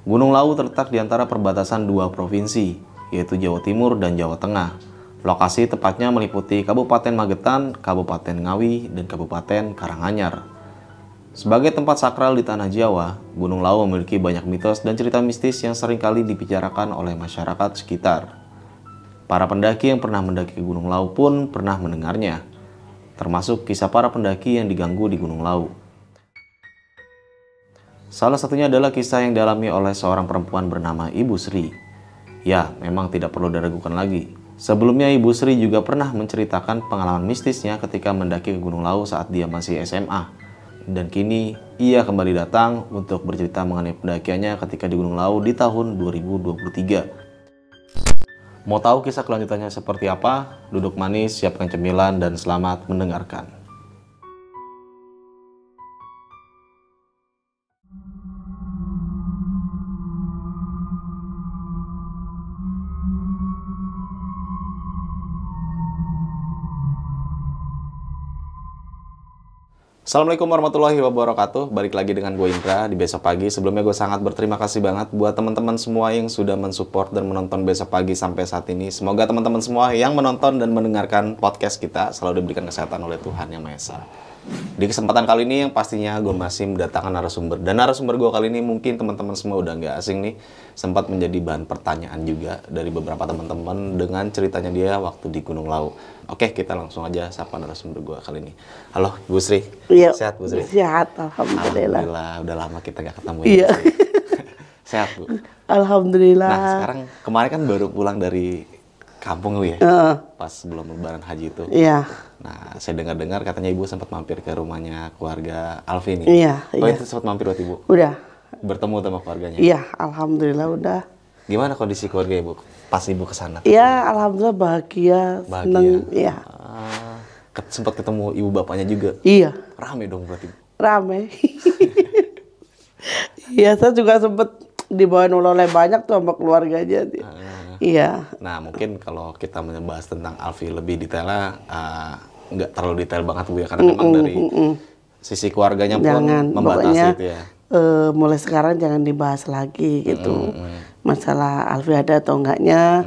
Gunung Lawu terletak di antara perbatasan dua provinsi, yaitu Jawa Timur dan Jawa Tengah. Lokasi tepatnya meliputi Kabupaten Magetan, Kabupaten Ngawi, dan Kabupaten Karanganyar. Sebagai tempat sakral di tanah Jawa, Gunung Lawu memiliki banyak mitos dan cerita mistis yang seringkali dibicarakan oleh masyarakat sekitar. Para pendaki yang pernah mendaki Gunung Lawu pun pernah mendengarnya, termasuk kisah para pendaki yang diganggu di Gunung Lawu. Salah satunya adalah kisah yang dialami oleh seorang perempuan bernama Ibu Sri. Ya, memang tidak perlu diragukan lagi. Sebelumnya Ibu Sri juga pernah menceritakan pengalaman mistisnya ketika mendaki ke Gunung Lawu saat dia masih SMA. Dan kini ia kembali datang untuk bercerita mengenai pendakiannya ketika di Gunung Lawu di tahun 2023. Mau tahu kisah kelanjutannya seperti apa? Duduk manis, siapkan cemilan, dan selamat mendengarkan. Assalamualaikum warahmatullahi wabarakatuh. Balik lagi dengan gue Indra di Besok Pagi. Sebelumnya gue sangat berterima kasih banget buat teman-teman semua yang sudah mensupport dan menonton Besok Pagi sampai saat ini. Semoga teman-teman semua yang menonton dan mendengarkan podcast kita selalu diberikan kesehatan oleh Tuhan Yang Maha Esa. Di kesempatan kali ini yang pastinya gue masih mendatangkan narasumber. Dan narasumber gue kali ini mungkin teman-teman semua udah nggak asing nih. Sempat menjadi bahan pertanyaan juga dari beberapa teman-teman dengan ceritanya dia waktu di Gunung Lawu. Oke, kita langsung aja sapa narasumber gue kali ini. Halo, Bu Sri. Iya, sehat Bu Sri? Sehat, alhamdulillah. Alhamdulillah, udah lama kita nggak ketemu ya. Iya. Sehat Bu? Alhamdulillah. Nah, sekarang kemarin kan baru pulang dari kampung ya? Pas sebelum lebaran haji itu. Iya. Nah, saya dengar-dengar katanya Ibu sempat mampir ke rumahnya keluarga Alfi nih. Iya. Oh, iya. itu sempat mampir waktu Ibu? Udah. Bertemu sama keluarganya? Iya, alhamdulillah udah. Gimana kondisi keluarga Ibu pas Ibu kesana? Iya, alhamdulillah bahagia. Seneng, iya. Sempat ketemu ibu bapaknya juga? Iya. Rame dong berarti? Rame. Iya, saya juga sempet dibawain oleh banyak tuh sama keluarganya. Iya. Nah, mungkin kalau kita membahas tentang Alfi lebih detailnya, nggak terlalu detail banget Bu ya, karena memang dari sisi keluarganya pun jangan, membatasi pokoknya, itu ya. Mulai sekarang jangan dibahas lagi gitu. Masalah Alfi ada atau enggaknya,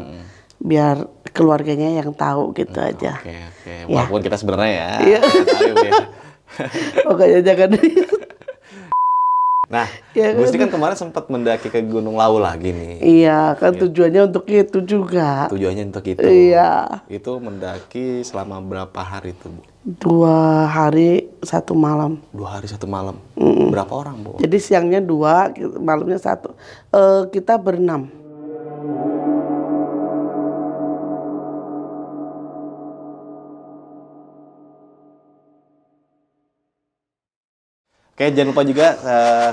biar keluarganya yang tahu gitu aja. Oke. Walaupun kita sebenarnya ya. Iya. Tahu ya. Pokoknya jangan. Nah, ya, Bu Sri kan kemarin sempat mendaki ke Gunung Lawu lagi nih. Iya, kan tujuannya untuk itu juga. Tujuannya untuk itu. Iya. Itu mendaki selama berapa hari itu, Bu? 2 hari 1 malam. 2 hari 1 malam. Berapa orang, Bu? Jadi siangnya 2, malamnya 1. Kita berenam. Oke, jangan lupa juga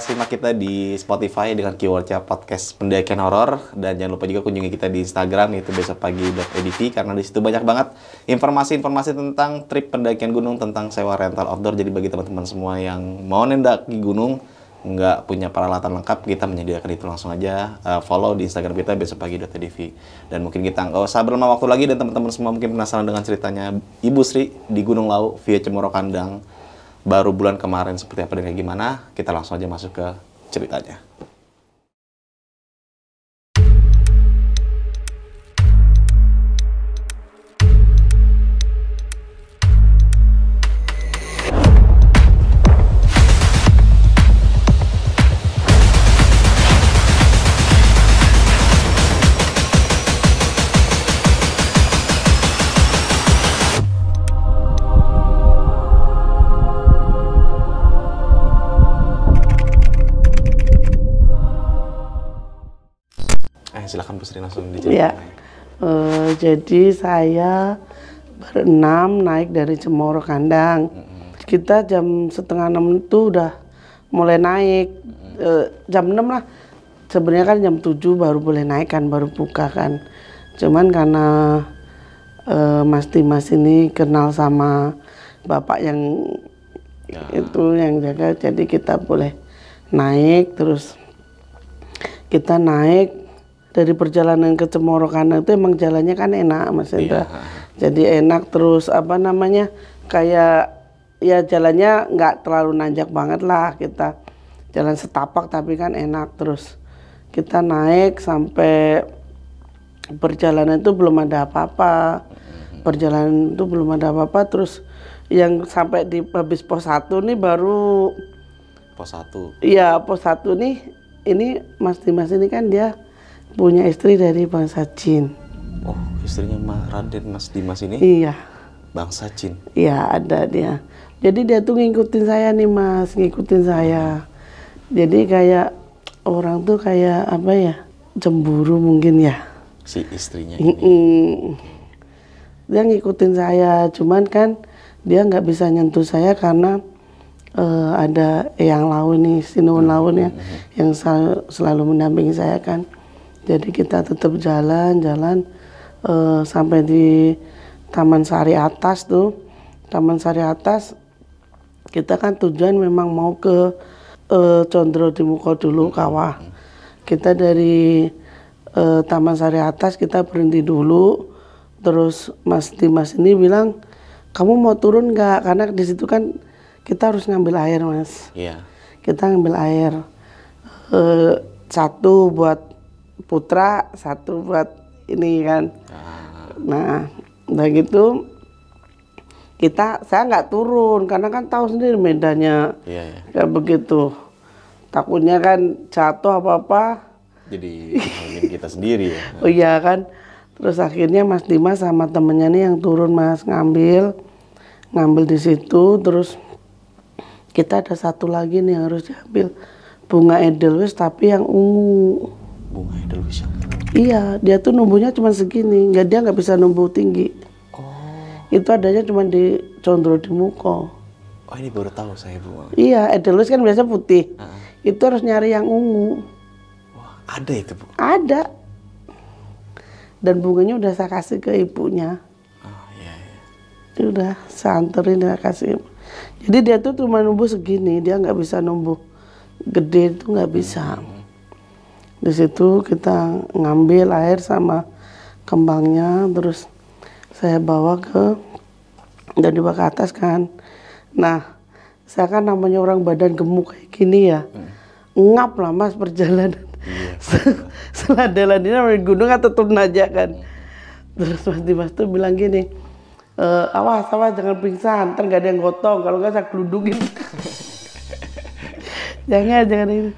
simak kita di Spotify dengan keywordnya podcast pendakian horor, dan jangan lupa juga kunjungi kita di Instagram yaitu besokpagi.edv, karena di situ banyak banget informasi-informasi tentang trip pendakian gunung, tentang sewa rental outdoor. Jadi bagi teman-teman semua yang mau mendaki gunung nggak punya peralatan lengkap, kita menyediakan itu. Langsung aja follow di Instagram kita besokpagi.edv. Dan mungkin kita nggak usah berlama waktu lagi, dan teman-teman semua mungkin penasaran dengan ceritanya Ibu Sri di Gunung Lawu via Cemoro Kandang baru bulan kemarin seperti apa dan kayak gimana. Kita langsung aja masuk ke ceritanya. Silakan Bu Sri langsung dijawab. Ya. Jadi saya berenam naik dari Cemoro Kandang. Kita jam 5:30 itu udah mulai naik. Jam 6 lah. Sebenarnya kan jam 7 baru boleh naik kan, baru buka kan. Cuman karena Mas Dimas ini kenal sama bapak yang itu yang jaga, jadi kita boleh naik. Terus kita naik dari perjalanan ke Cemoro Kandang itu emang jalannya kan enak Mas Indra. Jadi enak, terus apa namanya, kayak ya jalannya nggak terlalu nanjak banget lah, kita jalan setapak tapi kan enak. Terus Kita naik sampai perjalanan itu belum ada apa-apa. Perjalanan itu belum ada apa-apa, terus yang sampai di habis pos 1 nih baru Pos 1. iya pos 1 nih, ini Mas Dimas ini kan dia punya istri dari bangsa Jin. Oh, istrinya Raden Mas Dimas ini Iya. bangsa Jin. Iya, ada dia. Jadi dia tuh ngikutin saya nih Mas, ngikutin saya. Jadi kayak orang tuh kayak apa ya, cemburu mungkin ya. Si istrinya ini. Dia ngikutin saya, cuman kan dia nggak bisa nyentuh saya karena ada yang lawan nih, Sinuwun lawan ya, yang selalu mendampingi saya kan. Jadi kita tetap jalan sampai di Taman Sari Atas tuh. Taman Sari Atas kita kan tujuan memang mau ke Condro Dimuko dulu kawah. Kita dari Taman Sari Atas kita berhenti dulu. Terus Mas Dimas ini bilang, kamu mau turun nggak? Karena di situ kan kita harus ngambil air Mas. Iya. Kita ngambil air. Satu buat Putra, satu buat ini kan. Nah, udah gitu saya nggak turun karena kan tahu sendiri medannya. Iya. Kayak begitu. Takutnya kan jatuh apa-apa. Jadi ngomongin kita sendiri ya. Oh iya kan. Terus akhirnya Mas Dimas sama temennya nih yang turun Mas ngambil di situ. Terus kita ada satu lagi nih yang harus diambil, bunga edelweiss tapi yang ungu. Bunga edelweiss yang ungu. Iya, dia tuh numbuhnya cuma segini, dia nggak bisa numbuh tinggi. Itu adanya cuma di Condro Dimuko. Oh, ini baru tahu saya bunga. Iya, edelweiss kan biasa putih. Itu harus nyari yang ungu. Wah, ada itu Bu? Ada. Dan bunganya udah saya kasih ke ibunya. Oh iya. Udah saya anterin dia kasih. Jadi dia tuh cuma numbuh segini, dia nggak bisa numbuh gede itu nggak bisa. Di situ kita ngambil air sama kembangnya, terus saya bawa dan dibawa ke atas kan. Nah, saya kan namanya orang badan gemuk kayak gini ya, ngap lah Mas perjalanan. Seladalan ini namanya gunung atau turun aja kan. Terus Mas Dimas tuh bilang gini, awas jangan pingsan, ntar gak ada yang gotong, kalau nggak saya gelundungin. jangan ini.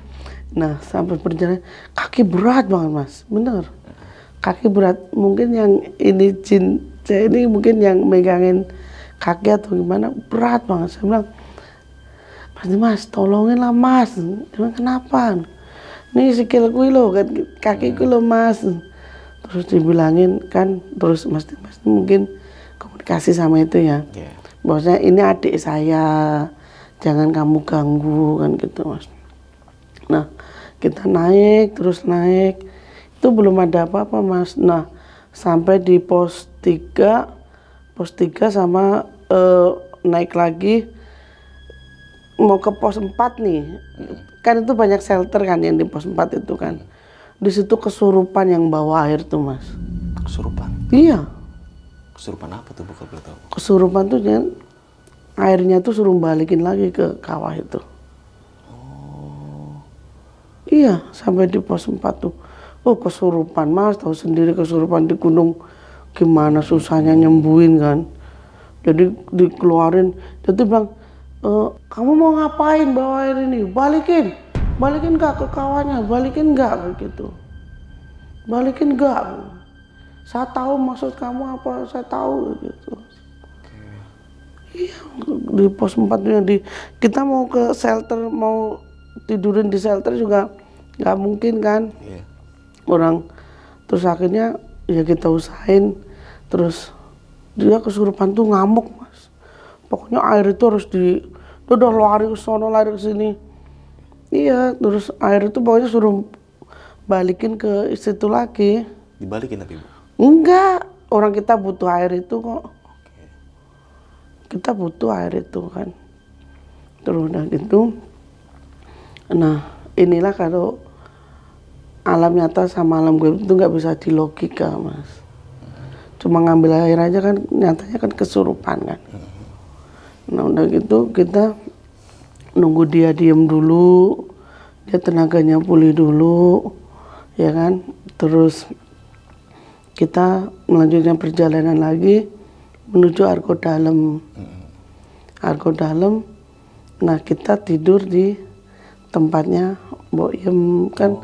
Nah, sampai perjalanan kaki berat banget Mas, bener. Kaki berat, mungkin yang ini Jin saya ini mungkin yang megangin kaki atau gimana, berat banget. Saya bilang, Mas Dimas tolongin lah Mas. Dia bilang, kenapa? Ini sikilku loh, kakiku loh Mas. Terus dibilangin kan, terus Mas Dimas mungkin komunikasi sama itu ya. Bahwasanya ini adik saya, jangan kamu ganggu kan gitu Mas. Nah, kita naik, terus naik. Itu belum ada apa-apa Mas. Nah, sampai di pos 3 sama naik lagi mau ke pos 4 nih. Kan itu banyak shelter kan yang di pos 4 itu kan. Di situ kesurupan yang bawa air tuh Mas. Kesurupan? Iya. Kesurupan apa tuh bukan boleh tahu? Kesurupan tuh kan airnya tuh suruh balikin lagi ke kawah itu. Iya, sampai di pos 4 tuh. Oh, kesurupan Mas, tahu sendiri kesurupan di gunung gimana susahnya nyembuhin kan. Jadi dikeluarin, dia tuh bilang, kamu mau ngapain bawa air ini? Balikin nggak ke kawannya, balikin nggak gitu. Balikin nggak. Saya tahu maksud kamu apa, saya tahu gitu. Iya, di pos 4 kita mau ke shelter, mau tidurin di shelter juga nggak mungkin kan. Orang terus akhirnya ya kita usahain, terus dia kesurupan tuh ngamuk Mas. Pokoknya air itu harus udah lari ke sono, lari ke sini. Iya, terus air itu pokoknya suruh balikin ke situ lagi. Dibalikin tapi Bu? Enggak, orang kita butuh air itu kok. Kita butuh air itu kan. Terus udah gitu. Nah, inilah kalau alam nyata sama alam gue itu nggak bisa dilogika Mas. Cuma ngambil air aja kan, nyatanya kan kesurupan kan. Nah udah gitu kita nunggu dia diem dulu, dia tenaganya pulih dulu. ya kan. Terus kita melanjutkan perjalanan lagi menuju Argo Dalem. Argo Dalem, nah kita tidur di tempatnya Mbok Yem kan.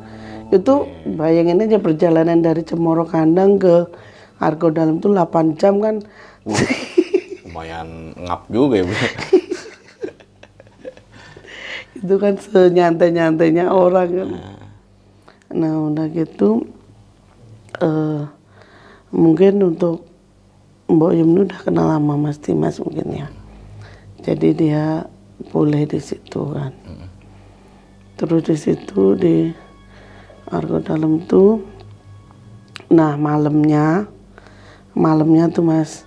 Itu bayangin aja perjalanan dari Cemoro Kandang ke Argo Dalem tuh 8 jam kan. Lumayan ngap juga ya, Bu. Itu kan senyantai-nyantainya orang kan. Nah udah gitu mungkin untuk Mbok Yem ini udah kenal sama Mas Dimas mungkin ya. Jadi dia boleh di situ kan. Terus di situ di Argo Dalem tuh, nah malamnya tuh Mas,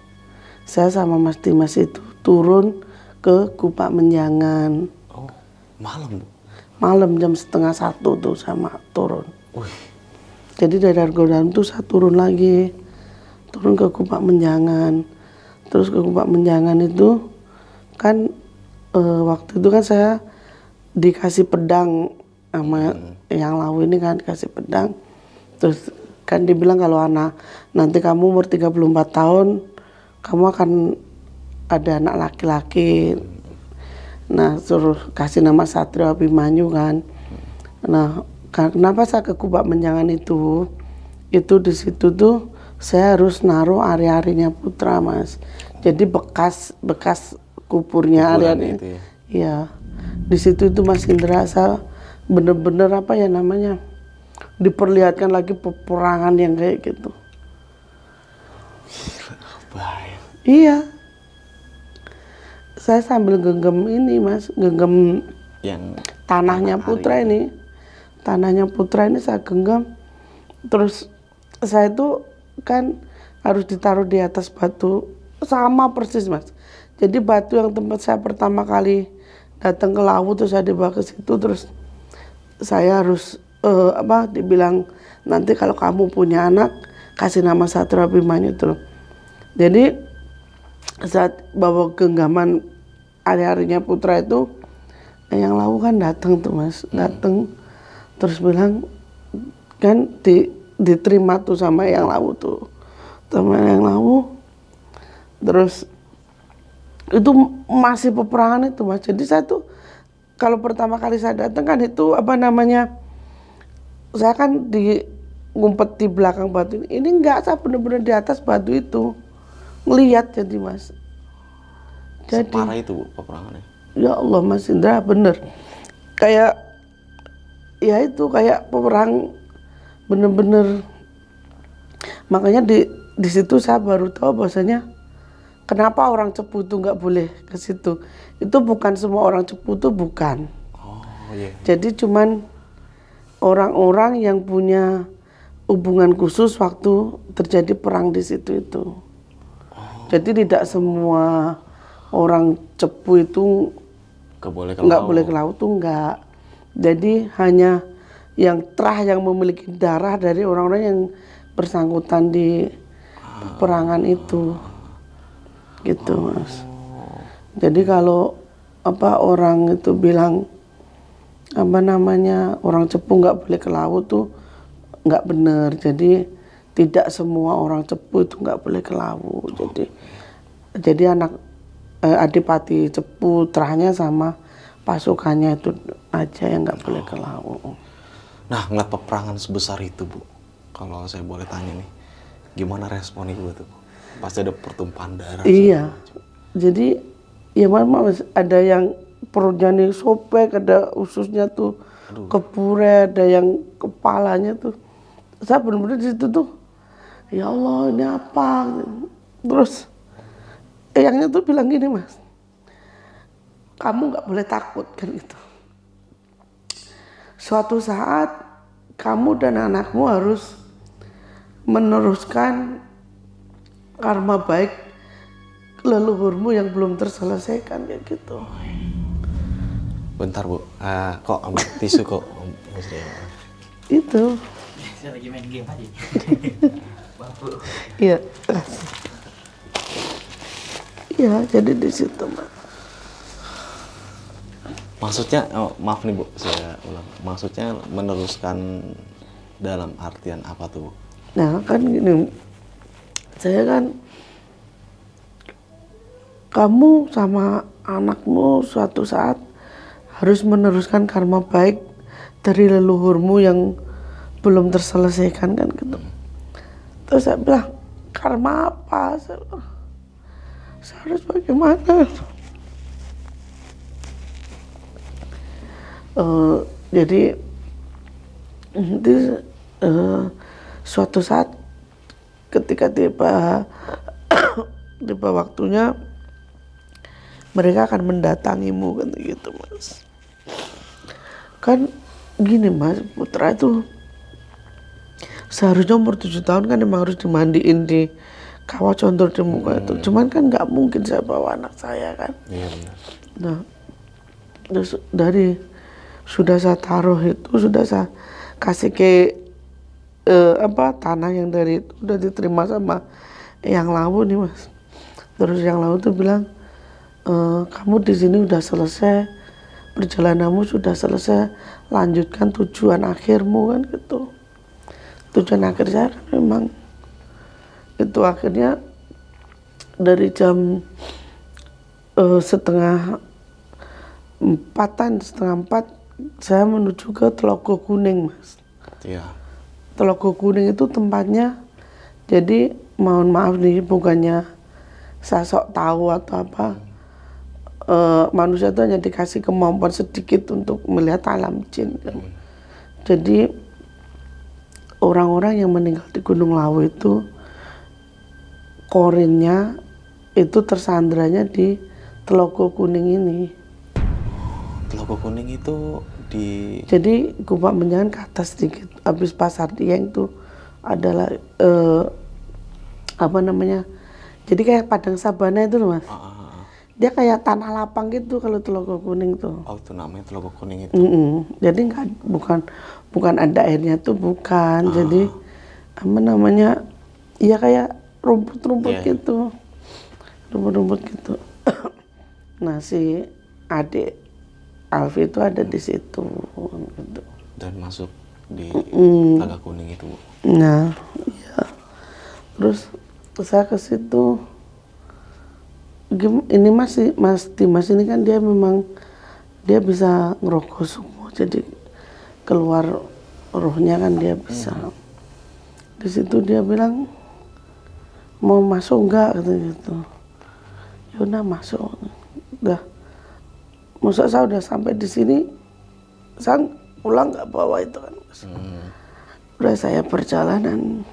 saya sama Mas Dimas itu turun ke Kupak Menjangan. Oh, malam, Bu? Malam jam 12:30 tuh sama turun. Wih. Jadi dari Argo Dalem tuh saya turun lagi, turun ke Kupak Menjangan. Terus ke Kupak Menjangan itu kan waktu itu kan saya dikasih pedang sama yang Lawu ini kan, dikasih pedang. Terus kan dibilang kalau anak nanti kamu umur 34 tahun kamu akan ada anak laki-laki. Nah suruh kasih nama Satrio Abimanyu kan. Nah kenapa saya ke Kupak Menjangan itu di situ tuh saya harus naruh ari-arinya Putra Mas. Jadi bekas kuburnya ari-ari. Ya? Iya. Di situ itu Mas Indra saya bener-bener apa ya namanya, diperlihatkan lagi peperangan yang kayak gitu. Bahaya. Iya. Saya sambil genggam ini Mas, genggam Yang tanahnya Putra ini. Tanahnya Putra ini saya genggam. Terus saya itu kan harus ditaruh di atas batu. Sama persis Mas. Jadi batu yang tempat saya pertama kali datang ke Lawu terus saya dibawa ke situ, terus saya harus dibilang nanti kalau kamu punya anak kasih nama Satrio Abimanyu tuh. Jadi saat bawa genggaman ari-arinya Putra itu yang Lawu kan datang tuh Mas, datang terus bilang kan diterima tuh sama yang Lawu tuh, sama yang Lawu. Terus itu masih peperangan itu Mas. Jadi saya tuh kalau pertama kali saya datang kan itu apa namanya, saya kan ngumpet di belakang batu ini enggak, saya benar-benar di atas batu itu ngelihat. Jadi Mas, jadi separah itu, Bu, peperangannya. Ya Allah Mas Indra, bener kayak ya itu kayak peperang bener-bener. Makanya di situ saya baru tahu bahwasanya kenapa orang Cepu itu nggak boleh ke situ. Itu bukan semua orang Cepu itu, bukan. Oh iya. Jadi cuman orang-orang yang punya hubungan khusus waktu terjadi perang di situ itu. Jadi tidak semua orang Cepu itu nggak boleh ke laut tuh nggak. Jadi hanya yang yang memiliki darah dari orang-orang yang bersangkutan di peperangan itu. Gitu Mas. Jadi kalau orang itu bilang orang Cepu nggak boleh ke laut tuh nggak benar. Jadi tidak semua orang Cepu itu nggak boleh ke laut. Jadi Adipati Cepu terahnya sama pasukannya itu aja yang nggak boleh ke laut. Nah, ngeliat peperangan sebesar itu, Bu, kalau saya boleh tanya nih, gimana respon Ibu tuh? Pasti ada pertumpahan darah. Iya. Jadi ya Mas, ada yang perutnya nih sobek, ada ususnya tuh kebure, ada yang kepalanya tuh. Saya benar-benar di situ tuh, ya Allah ini apa? Terus eyangnya tuh bilang gini Mas, kamu nggak boleh takut kan gitu. Suatu saat kamu dan anakmu harus meneruskan karma baik leluhurmu yang belum terselesaikan kayak gitu. Bentar, Bu, kok ambil tisu kok. Itu. Saya lagi main game aja. Iya. Iya, jadi di situ Mbak. Maksudnya, maaf nih Bu, saya ulang. Maksudnya meneruskan Dalam artian apa tuh? Nah kan gini, saya kan, kamu sama anakmu suatu saat harus meneruskan karma baik dari leluhurmu yang belum terselesaikan kan gitu. Terus saya bilang, karma apa? Saya harus bagaimana? Jadi nanti suatu saat ketika tiba waktunya mereka akan mendatangimu kan gitu Mas. Kan gini Mas, Putra itu seharusnya umur 7 tahun kan emang harus dimandiin di kawah contoh di muka itu. Cuman kan nggak mungkin saya bawa anak saya kan. Iya benar. Nah, terus dari sudah saya taruh itu, sudah saya kasih ke tanah yang dari itu udah diterima sama yang Lawu nih Mas. Terus yang Lawu tuh bilang, kamu di sini udah selesai, perjalananmu sudah selesai, lanjutkan tujuan akhirmu kan gitu. Tujuan akhir saya kan memang itu akhirnya dari jam setengah 4 saya menuju ke Telaga Kuning Mas. Iya. Telaga Kuning itu tempatnya, jadi mohon maaf nih bukannya saya sok tahu atau apa, manusia itu hanya dikasih kemampuan sedikit untuk melihat alam jin. Jadi orang-orang yang meninggal di Gunung Lawu itu korinnya itu tersandranya di Telaga Kuning ini. Telaga Kuning itu di... Jadi Gubak Menjangan ke atas sedikit, habis Pasar Dieng itu adalah jadi kayak Padang Sabana itu loh Mas. Dia kayak tanah lapang gitu kalau Telaga Kuning tuh. Oh itu namanya Telaga Kuning itu. Jadi bukan ada airnya tuh bukan. Jadi ya kayak rumput-rumput gitu. Rumput-rumput gitu. Nah si adik Alfi itu ada di situ gitu. Dan masuk di Telaga Kuning itu. Nah, iya. Terus saya ke situ. Ini Mas Dimas ini kan dia memang dia bisa ngerokok semua, jadi keluar rohnya kan dia bisa. Di situ dia bilang mau masuk enggak gitu. Ya udah masuk. Udah. Masa saya udah sampai di sini, saya pulang nggak bawa itu kan Mas. Udah saya perjalanan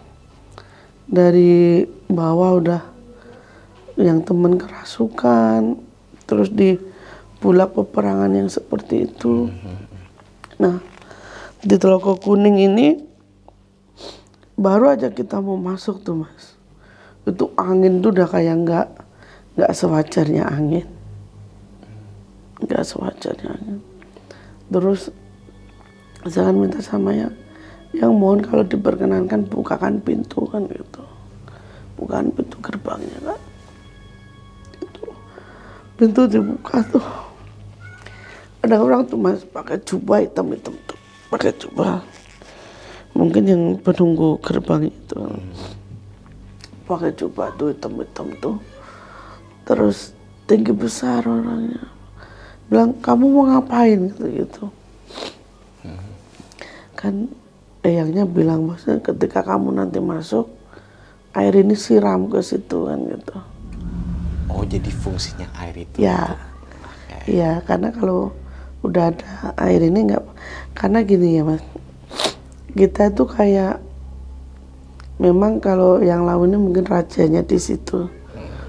dari bawah udah yang temen kerasukan, terus di bulak peperangan yang seperti itu. Nah di Telaga Kuning ini baru aja kita mau masuk tuh Mas, itu angin tuh udah kayak nggak sewajarnya angin. Nggak sewajarnya. Terus saya minta sama yang mohon kalau diperkenankan bukakan pintu kan gitu, bukakan pintu gerbangnya kan. Itu pintu dibuka tuh ada orang tuh Mas pakai jubah hitam tuh, pakai jubah, mungkin yang penunggu gerbang itu pakai jubah tuh hitam tuh, terus tinggi besar orangnya. Bilang, kamu mau ngapain gitu. Kan eyangnya bilang, maksudnya ketika kamu nanti masuk, air ini siram ke situ kan gitu. Oh jadi fungsinya air itu? Ya, iya karena kalau udah ada air ini nggak, karena gini ya Mas, kita itu kayak, memang kalau yang Lawu ini mungkin rajanya di situ.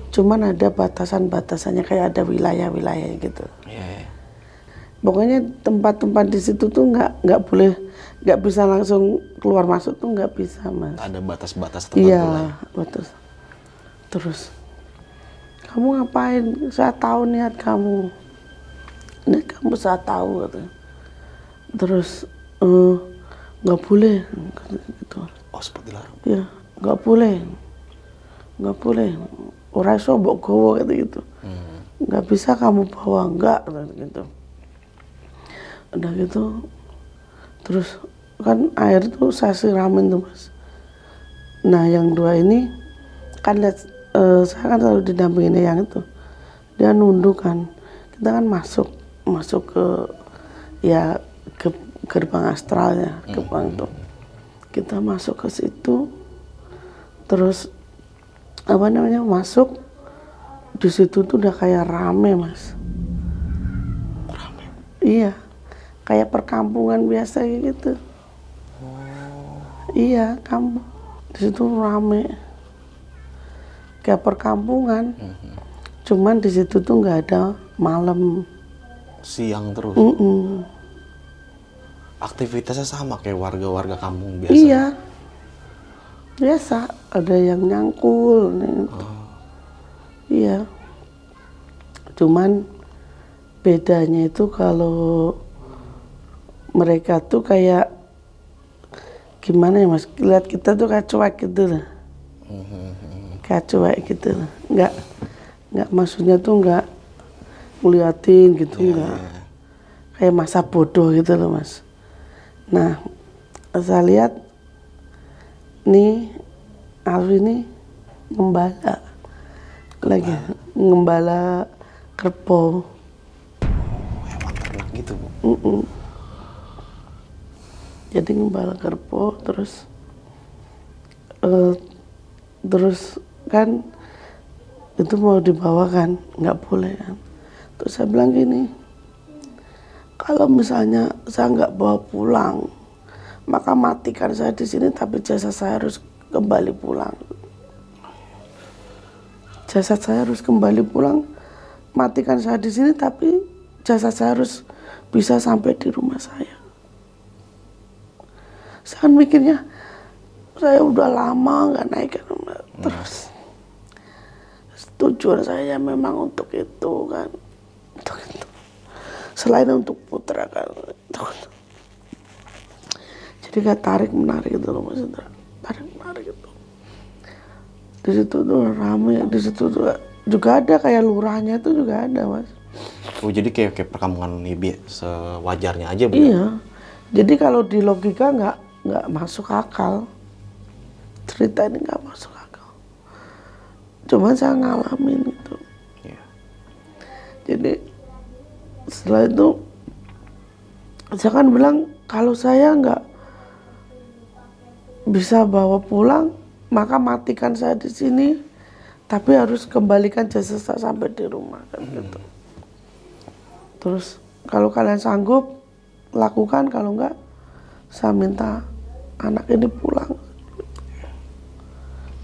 Cuman ada batasan-batasannya, kayak ada wilayah-wilayah gitu. Pokoknya tempat-tempat di situ tuh nggak boleh, nggak bisa langsung keluar masuk tuh nggak bisa Mas. Ada batas-batas tempat. Iya, batas. Terus kamu ngapain? Saya tahu niat kamu. Niat kamu saya tahu gitu. Terus nggak boleh gitu. Oh seperti larang. Ya nggak boleh. Orang iso mbok gowo gitu. Nggak bisa kamu bawa, enggak gitu. Udah gitu terus kan air tuh saya siramin tuh Mas. Nah yang dua ini kan lihat, saya kan selalu didampingin yang itu, dia nunduk kan, kita kan masuk ke ya ke gerbang astralnya, gerbang tuh kita masuk ke situ, terus apa namanya masuk di situ tuh udah kayak rame Mas. Rame. Iya, kayak perkampungan biasa gitu. Iya, kampung. Di situ rame. Kayak perkampungan. Cuman di situ tuh nggak ada malam. Siang terus. Aktivitasnya sama kayak warga-warga kampung biasa. Iya. Biasa, ada yang nyangkul. Iya. Cuman bedanya itu kalau mereka tuh kayak gimana ya Mas, lihat kita tuh kayak cuek gitu lah. Kayak cuek gitu lah. Nggak maksudnya tuh nggak ngeliatin gitu, nggak. Kayak masa bodoh gitu loh Mas. Nah, saya lihat nih Alwi ini ngembala kerbau. Hewan ternak gitu Bu. Jadi ngembala kerbau terus kan itu mau dibawa kan, nggak boleh kan. Terus saya bilang gini, kalau misalnya saya nggak bawa pulang, maka matikan saya di sini, tapi jasad saya harus kembali pulang. Jasad saya harus kembali pulang, matikan saya di sini, tapi jasad saya harus bisa sampai di rumah saya. Saya kan mikirnya, saya udah lama nggak naik kan, terus tujuan saya memang untuk itu kan, untuk itu. Selain untuk putra kan, jadi kayak tarik menarik gitu loh Mas Indra, tarik menarik gitu. Di situ tuh ramai, di situ tuh juga ada kayak lurahnya itu juga ada Mas. Oh jadi kayak perkampungan ini sewajarnya aja Bu? Iya, jadi kalau di logika nggak masuk akal, cerita ini nggak masuk akal. Cuman saya ngalamin gitu. Iya. Jadi setelah itu saya kan bilang kalau saya nggak bisa bawa pulang, maka matikan saya di sini, tapi harus kembalikan jasad saya sampai di rumah kan gitu. Terus kalau kalian sanggup lakukan, kalau enggak saya minta anak ini pulang.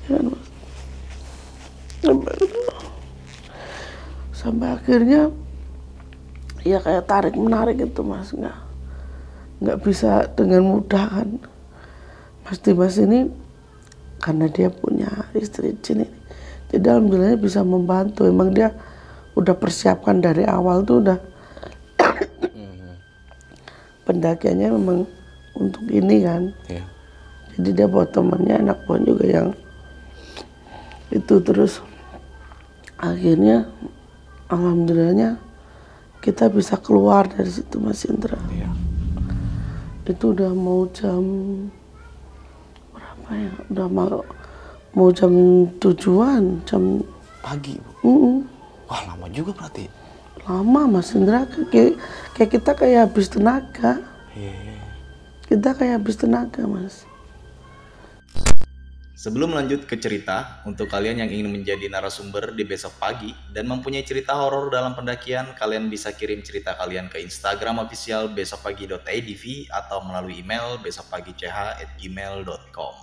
Ya, Mas. Sampai akhirnya ya kayak tarik menarik itu Mas, nggak bisa dengan mudah kan. Mas Dimas ini karena dia punya istri jin ini, jadi alhamdulillah bisa membantu. Emang dia udah persiapkan dari awal tuh udah pendakiannya memang untuk ini kan. Iya. Jadi dia bawa temannya, anak buah juga yang itu. Terus akhirnya alhamdulillahnya kita bisa keluar dari situ Mas Indra. Iya. Itu udah mau jam berapa ya? Udah mau jam 7-an, jam Pagi Bu? Mm-mm. Wah lama juga berarti. Lama Mas Indra, kayak kita kayak habis tenaga. Iya. Kita kayak habis tenaga Mas. Sebelum lanjut ke cerita, untuk kalian yang ingin menjadi narasumber di besok pagi dan mempunyai cerita horor dalam pendakian, kalian bisa kirim cerita kalian ke Instagram official besokpagi.idv atau melalui email besokpagi.ch@gmail.com.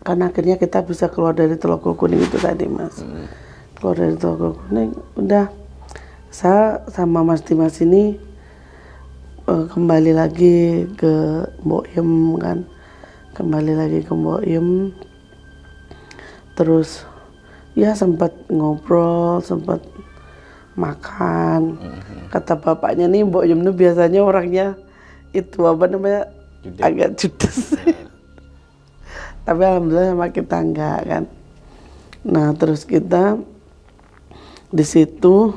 Karena akhirnya kita bisa keluar dari Telaga Kuning itu tadi Mas. Keluar dari Telaga Kuning, udah saya sama Mas Dimas ini kembali lagi ke Mbok Yem kan. Kembali lagi ke Mbok Yem. Terus ya sempat ngobrol, sempat makan. Kata bapaknya nih Mbok Yem tuh biasanya orangnya itu apa namanya, Judes. agak judes. Tapi alhamdulillah sama kita enggak kan. Nah terus kita di situ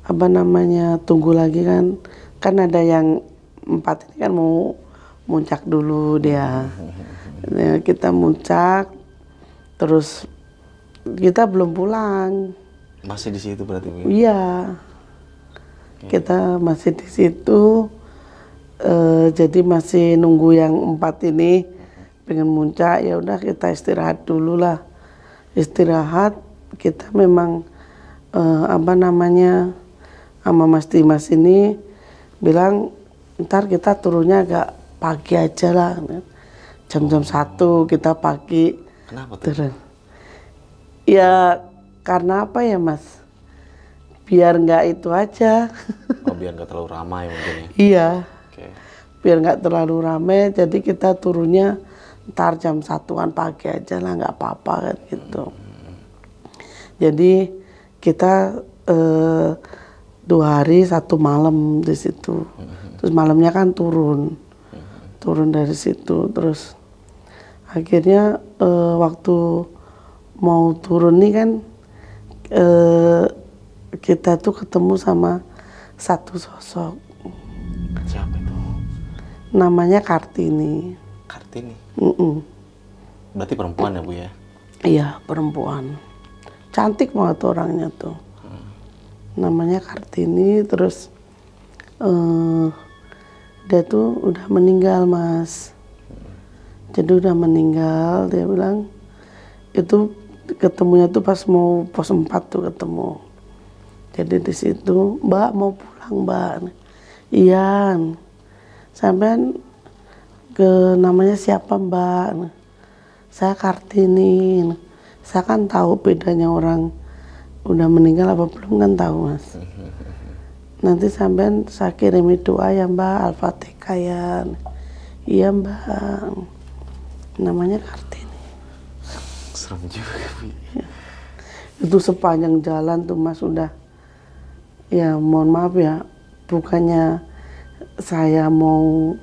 apa namanya tunggu lagi kan ada yang 4 ini kan mau muncak dulu dia. Ya, kita muncak, terus kita belum pulang. Masih di situ berarti Bu? Iya, kita masih di situ. Jadi masih nunggu yang 4 ini pengen muncak. Ya udah kita istirahat dulu lah. Istirahat, kita memang sama Mas Dimas ini bilang ntar kita turunnya agak pagi aja lah, jam-jam 1 kita pagi. Kenapa tuh? Turun. Ya karena apa ya Mas? Biar nggak itu aja. Oh, biar nggak terlalu ramai mungkin ya? Iya. Oke. Biar nggak terlalu ramai, jadi kita turunnya ntar jam 1-an pagi aja lah, nggak apa-apa kan gitu. Jadi kita 2 hari 1 malam di situ. Terus malamnya kan turun dari situ. Terus akhirnya waktu mau turun nih kan kita tuh ketemu sama satu sosok. Siapa itu? Namanya Kartini. Kartini? Mm-mm. Berarti perempuan ya Bu ya? Iya, perempuan. Cantik banget orangnya tuh. Namanya Kartini, terus dia tuh udah meninggal Mas. Jadi udah meninggal, dia bilang itu ketemunya tuh pas mau pos 4 tuh ketemu. Jadi di situ, Mbak mau pulang Mbak. Iya, sampean ke namanya siapa Mbak? Saya Kartini. Saya kan tahu bedanya orang udah meninggal apa belum kan tahu Mas. Nanti sampean saya kirimi doa ya Mbak, Al-Fatihah ya. Iya Mbak. Namanya Kartini. Serem juga Bu. Itu sepanjang jalan tuh Mas udah. Ya mohon maaf ya, bukannya saya mau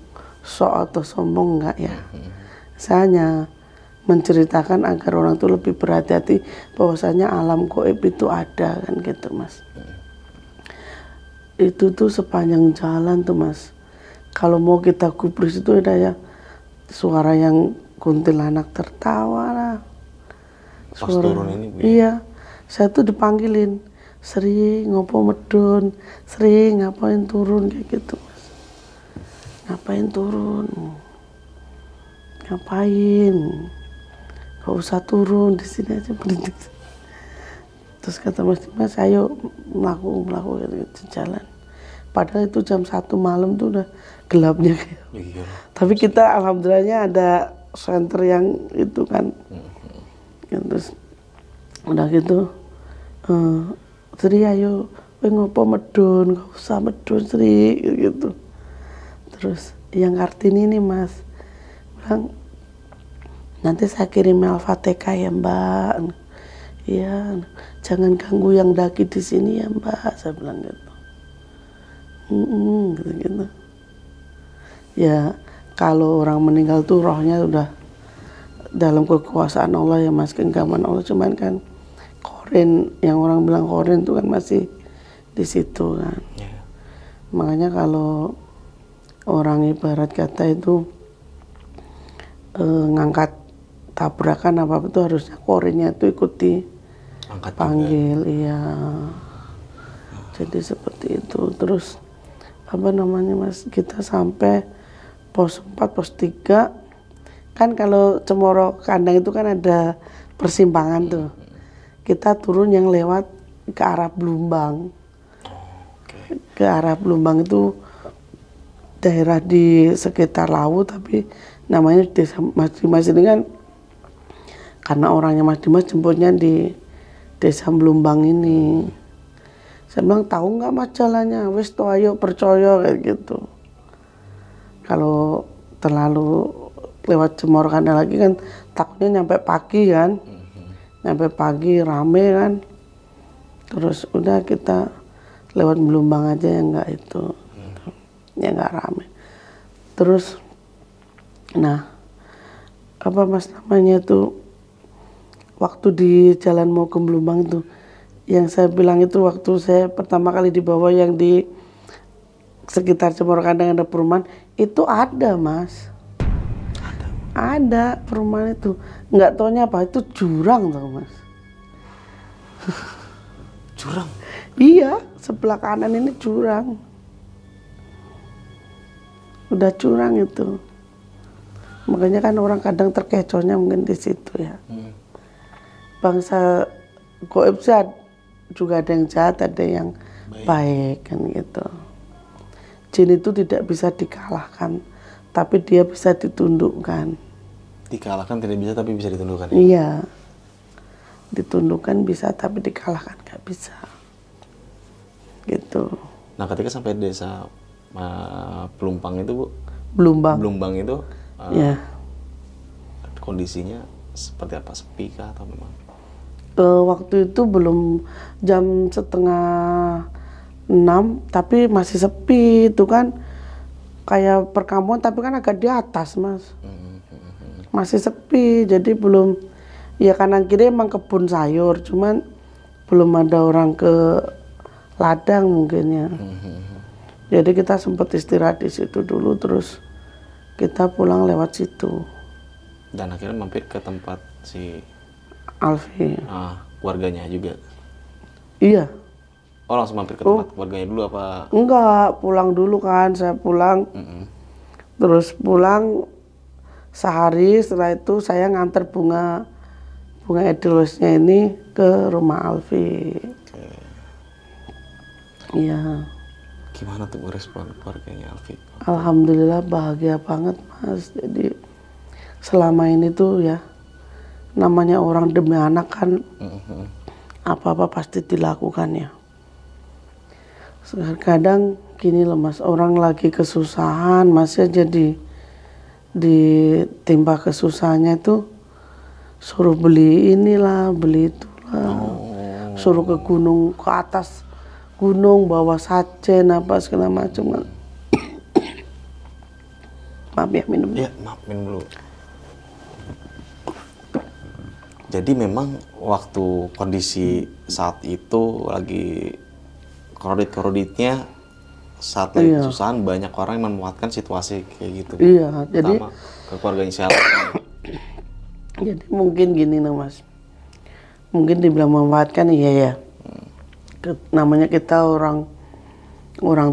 sok atau sombong enggak ya. Saya hanya menceritakan agar orang tuh lebih berhati-hati bahwasanya alam gaib itu ada kan gitu Mas. Itu tuh sepanjang jalan tuh Mas. Kalau mau kita gubris itu ada ya suara yang kuntilanak tertawa lah. Pas turun ini Bu ya? Iya, saya tuh dipanggilin, Sri ngopo medun, Sri ngapain turun kayak gitu Mas. Ngapain turun? Ngapain? Gak usah turun, di sini aja berdiri. Terus kata Mas Dimas, ayo melakukan gitu, jalan. Padahal itu jam 1 malam tuh udah gelapnya kayak. Iya. Tapi kita alhamdulillahnya ada center yang itu kan. Terus udah gitu, Sri ayo, ngopo medun, gak usah medun Sri gitu. Terus yang Kartini nih Mas bilang, nanti saya kirim Al-Fatihah ya Mbak. Iya, jangan ganggu yang daki di sini ya Mbak, saya bilang gitu. Gitu. Ya kalau orang meninggal tuh rohnya udah dalam kekuasaan Allah ya Mas, genggaman Allah, cuman kan korin, yang orang bilang korin itu kan masih di situ kan. Yeah. Makanya kalau orang ibarat kata itu ngangkat tabrakan apa itu harusnya korinnya itu ikuti panggil juga. Iya. Jadi seperti itu. Terus apa namanya Mas, kita sampai pos 4 pos 3 kan, kalau Cemoro Kandang itu kan ada persimpangan tuh. Kita turun yang lewat ke arah Blumbang. Ke arah Blumbang itu daerah di sekitar laut, tapi namanya desa Mas Dimas ini kan karena orangnya Mas Dimas jemputnya di desa Blumbang ini. Saya bilang, tahu nggak Mas jalannya? Wes toh ayo percaya kayak gitu. Kalau terlalu lewat Cemoro Kandang lagi kan takutnya nyampe pagi kan. Nyampe pagi rame kan. Terus udah kita lewat Blumbang aja yang nggak itu. Ya nggak rame. Terus nah apa Mas namanya tuh, waktu di jalan mau ke Blumbang itu yang saya bilang itu waktu saya pertama kali dibawa yang di sekitar Cemoro Kandang ada perumahan, itu ada mas. Ada perumahan itu. Nggak taunya apa, itu jurang tau mas. Jurang? Iya, sebelah kanan ini jurang. Udah curang itu. Makanya kan orang kadang terkecohnya mungkin di situ ya. Bangsa goib sih juga ada yang jahat, ada yang baik kan gitu. Jin itu tidak bisa dikalahkan, tapi dia bisa ditundukkan. Dikalahkan tidak bisa tapi bisa ditundukkan. Iya. Ditundukkan bisa tapi dikalahkan nggak bisa. Gitu. Nah, ketika sampai desa Pelumpang itu, Bu, Blumbang itu Ya. kondisinya seperti apa? Sepi kah atau memang? Waktu itu belum jam 5:30, tapi masih sepi itu kan, kayak perkampungan tapi kan agak di atas mas. Masih sepi, jadi belum, ya kanan kiri emang kebun sayur, cuman belum ada orang ke ladang mungkinnya. Jadi kita sempat istirahat di situ dulu, terus kita pulang lewat situ. Dan akhirnya mampir ke tempat si Alfi. keluarganya juga. Iya. Oh, langsung mampir ke tempat keluarganya dulu apa? Enggak, pulang dulu kan, saya pulang. Terus pulang sehari, setelah itu saya nganter bunga edelweissnya ini ke rumah Alfi. Iya. Gimana tuh respon keluarganya Alfi? Alhamdulillah bahagia banget mas. Jadi selama ini tuh ya, namanya orang demi anak kan, apa-apa pasti dilakukan ya. Kadang gini loh mas, orang lagi kesusahan, masnya jadi ditimpa kesusahannya itu suruh beli inilah, beli itulah, suruh ke gunung, ke atas gunung bawa sajen apa segala macam kan. Maaf ya, minum. Iya, maaf, minum dulu. Jadi memang waktu kondisi saat itu lagi korodit-koroditnya, saat lagi kesusahan, banyak orang yang memanfaatkan situasi kayak gitu. Iya, jadi ke keluarganya siapa. Jadi mungkin gini nih mas, mungkin dibilang memanfaatkan iya ya. Namanya kita orang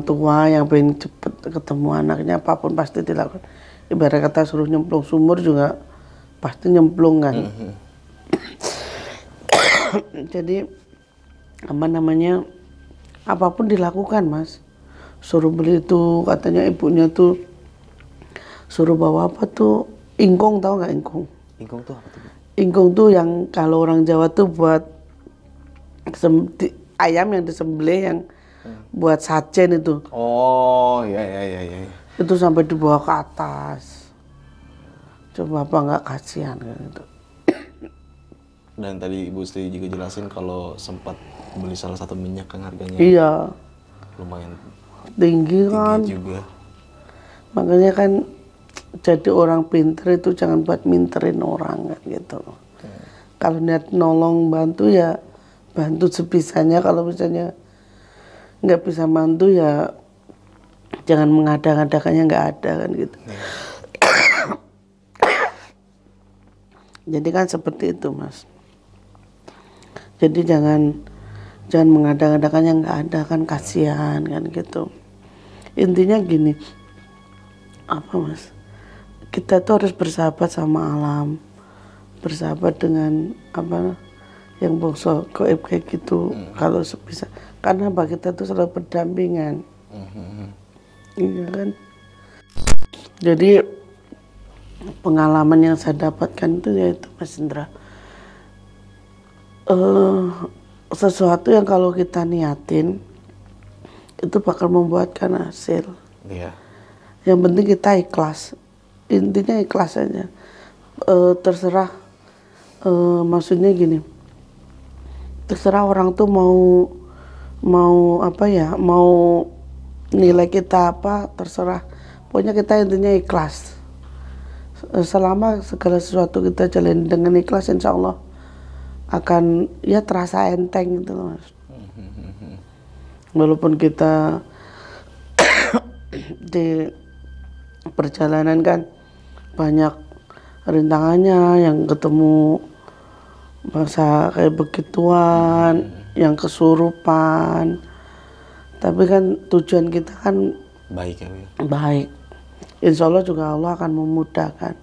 tua yang pengen cepet ketemu anaknya, apapun pasti dilakukan. Ibarat kata suruh nyemplung sumur juga pasti nyemplung kan. Jadi apa namanya, apapun dilakukan mas. Suruh beli itu, katanya ibunya tuh suruh bawa apa tuh, ingkung, tahu nggak ingkung? Ingkung tuh apa tuh? Ingkung tuh yang kalau orang Jawa tuh buat ayam yang disembelih, yang buat sajen itu. Oh, iya. Itu sampai dibawa ke atas. Coba apa nggak kasihan kan itu. Dan tadi Ibu Sri juga jelasin kalau sempat beli salah satu minyak yang harganya lumayan tinggi kan juga. Makanya kan jadi orang pinter itu jangan buat minterin orang kan gitu. Kalau niat nolong bantu ya bantu sebisanya, kalau misalnya nggak bisa bantu ya jangan mengada-ngadakannya, nggak ada kan gitu. Jadi kan seperti itu mas. Jadi jangan mengada-ngadakannya, nggak ada kan, kasihan kan gitu. Intinya gini, apa mas? Kita tuh harus bersahabat sama alam, bersahabat dengan apa yang bangsa goib kayak gitu. Kalau bisa, karena bagi kita tuh selalu berdampingan. Iya kan. Jadi pengalaman yang saya dapatkan itu yaitu Mas Indra, sesuatu yang kalau kita niatin itu bakal membuatkan hasil. Iya. Yang penting kita ikhlas. Intinya ikhlas aja. Terserah, maksudnya gini, terserah orang tuh mau apa ya, mau nilai kita apa, terserah. Pokoknya kita intinya ikhlas. Selama segala sesuatu kita jalani dengan ikhlas, insya Allah akan ya terasa enteng gitu loh mas. Walaupun kita di perjalanan kan banyak rintangannya, yang ketemu masa kayak begituan, yang kesurupan. Tapi kan tujuan kita kan Baik ya, Bu. baik. Insya Allah juga Allah akan memudahkan,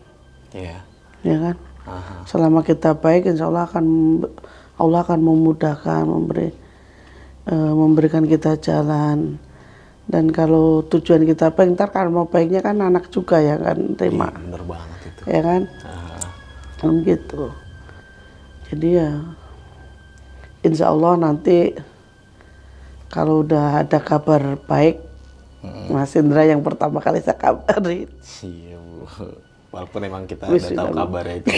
Iya. ya kan? Aha. Selama kita baik, insya Allah akan memudahkan, memberikan kita jalan. Dan kalau tujuan kita baik, ntar kalau mau baiknya kan anak juga ya kan terima, Iya, bener banget itu. ya kan? Ah, Gitu. Jadi ya, insya Allah nanti kalau udah ada kabar baik, Mas Indra yang pertama kali saya kabarin. iya, Bu. Walaupun emang kita Wis, udah tahu sudah, Bu. kabarnya itu.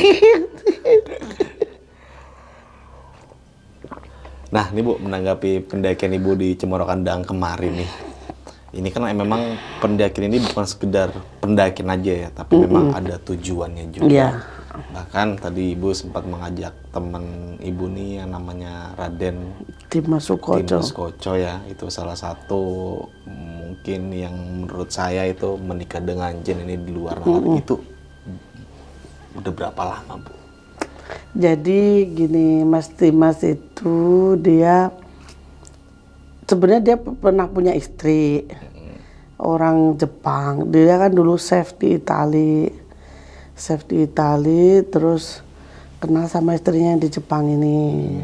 Nah, ini Bu, menanggapi pendakian Ibu di Cemoro Kandang kemarin nih. Ini kan memang pendakian ini bukan sekedar pendakian aja ya, tapi memang ada tujuannya juga. Iya. Bahkan tadi Ibu sempat mengajak teman Ibu nih yang namanya Raden Dimas Sukoco. Dimas Koco ya. Itu salah satu mungkin yang menurut saya itu menikah dengan jin ini di luar nalar. Itu udah berapa lama, Bu? Jadi gini, Mas Dimas itu dia sebenarnya dia pernah punya istri orang Jepang. Dia kan dulu chef di Itali, terus kenal sama istrinya yang di Jepang ini.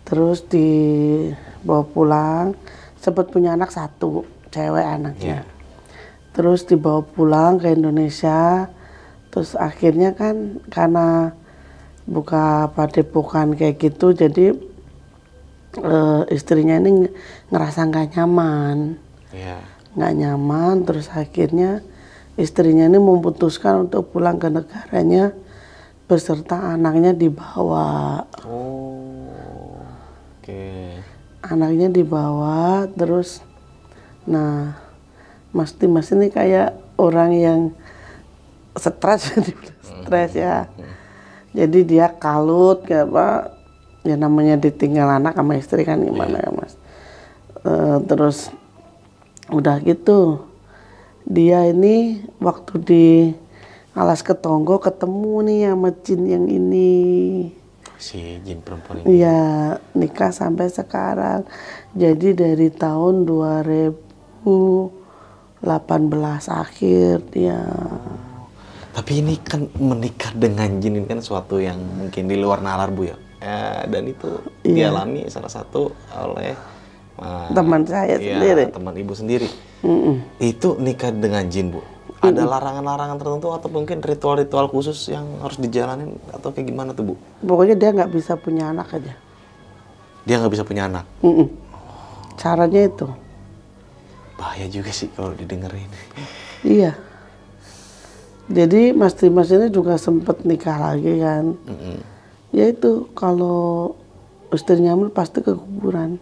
Terus dibawa pulang, sempat punya anak satu, cewek anaknya. Terus dibawa pulang ke Indonesia. Terus akhirnya kan karena buka padepokan kayak gitu, jadi istrinya ini ngerasa nggak nyaman. Iya. Nggak nyaman, terus akhirnya istrinya ini memutuskan untuk pulang ke negaranya beserta anaknya dibawa. Oh, oke. Anaknya dibawa, terus nah Mas Dimas ini kayak orang yang stres ya. Jadi dia kalut kayak apa, ya namanya ditinggal anak sama istri kan gimana ya Mas. Terus udah gitu, dia ini waktu di Alas Ketonggo ketemu nih sama jin yang ini. Si jin perempuan ini. Iya, nikah sampai sekarang. Jadi dari tahun 2018 akhir dia. Tapi ini kan menikah dengan jin ini kan suatu yang mungkin di luar nalar, Bu ya. Dan itu dialami salah satu oleh Teman saya sendiri. teman Ibu sendiri. Itu nikah dengan jin, Bu. Ada larangan-larangan tertentu atau mungkin ritual-ritual khusus yang harus dijalanin atau kayak gimana tuh, Bu? Pokoknya dia nggak bisa punya anak aja. Dia nggak bisa punya anak. Caranya itu. Bahaya juga sih kalau didengerin. Iya. Jadi Mas Dimas ini juga sempat nikah lagi kan. Ya itu kalau istrinya hamil pasti keguguran.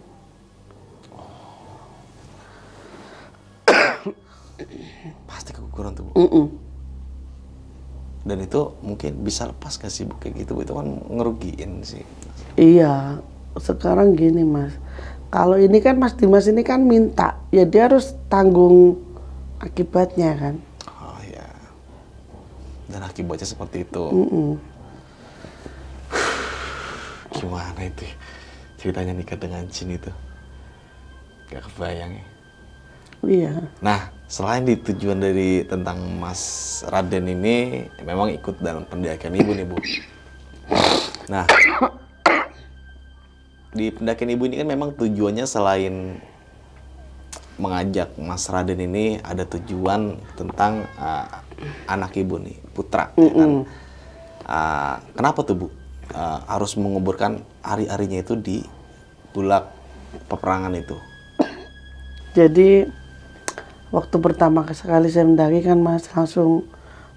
Pasti keguguran tuh, Bu. Dan itu mungkin bisa lepas gak sih, Bu, kayak gitu, Bu? Itu kan ngerugiin sih. Iya. Sekarang gini Mas. Kalau ini kan Mas Dimas ini kan minta. Ya dia harus tanggung akibatnya kan. Oh ya. Dan akibatnya seperti itu. Gimana itu ya? Ceritanya nikah dengan jin itu? Gak kebayang ya. Iya. Nah, selain di tujuan dari tentang Mas Raden ini, memang ikut dalam pendakian Ibu nih, Bu. Nah, di pendakian Ibu ini kan memang tujuannya selain mengajak Mas Raden ini, ada tujuan tentang anak Ibu nih, putra. Ya kan? Kenapa tuh, Bu? Harus menguburkan ari-arinya itu di bulak peperangan itu? Jadi waktu pertama sekali saya mendaki kan Mas langsung